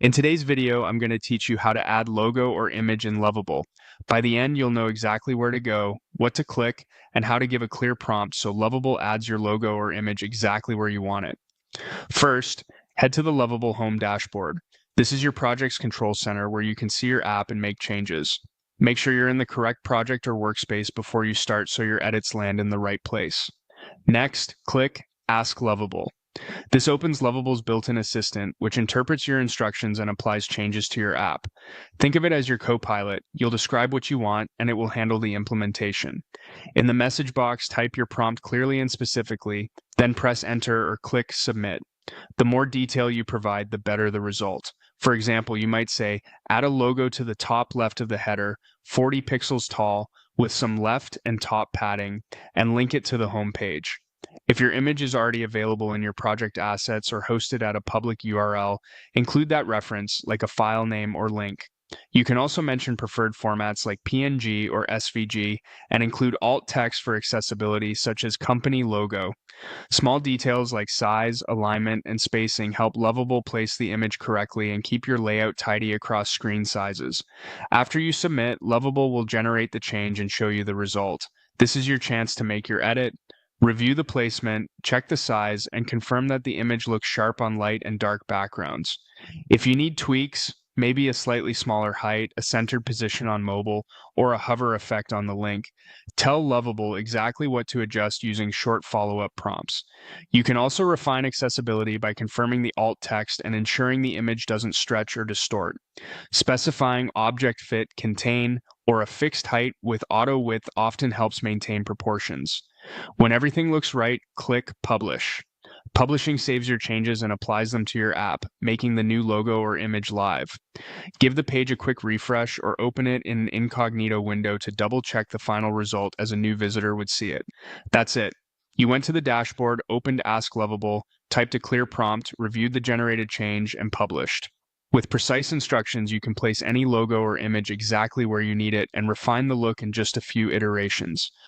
In today's video, I'm going to teach you how to add logo or image in Lovable. By the end, you'll know exactly where to go, what to click, and how to give a clear prompt so Lovable adds your logo or image exactly where you want it. First, head to the Lovable home dashboard. This is your project's control center where you can see your app and make changes. Make sure you're in the correct project or workspace before you start so your edits land in the right place. Next, click Ask Lovable. This opens Lovable's built-in assistant, which interprets your instructions and applies changes to your app. Think of it as your co-pilot. You'll describe what you want, and it will handle the implementation. In the message box, type your prompt clearly and specifically, then press Enter or click Submit. The more detail you provide, the better the result. For example, you might say, add a logo to the top left of the header, 40 pixels tall, with some left and top padding, and link it to the home page. If your image is already available in your project assets or hosted at a public URL, include that reference, like a file name or link. You can also mention preferred formats like PNG or SVG and include alt text for accessibility, such as company logo. Small details like size, alignment, and spacing help Lovable place the image correctly and keep your layout tidy across screen sizes. After you submit, Lovable will generate the change and show you the result. This is your chance to make your edit, review the placement, check the size, and confirm that the image looks sharp on light and dark backgrounds. If you need tweaks, maybe a slightly smaller height, a centered position on mobile, or a hover effect on the link, tell Lovable exactly what to adjust using short follow-up prompts. You can also refine accessibility by confirming the alt text and ensuring the image doesn't stretch or distort. Specifying object fit, contain, or a fixed height with auto width often helps maintain proportions. When everything looks right, click Publish. Publishing saves your changes and applies them to your app, making the new logo or image live. Give the page a quick refresh or open it in an incognito window to double-check the final result as a new visitor would see it. That's it. You went to the dashboard, opened Ask Lovable, typed a clear prompt, reviewed the generated change, and published. With precise instructions, you can place any logo or image exactly where you need it and refine the look in just a few iterations.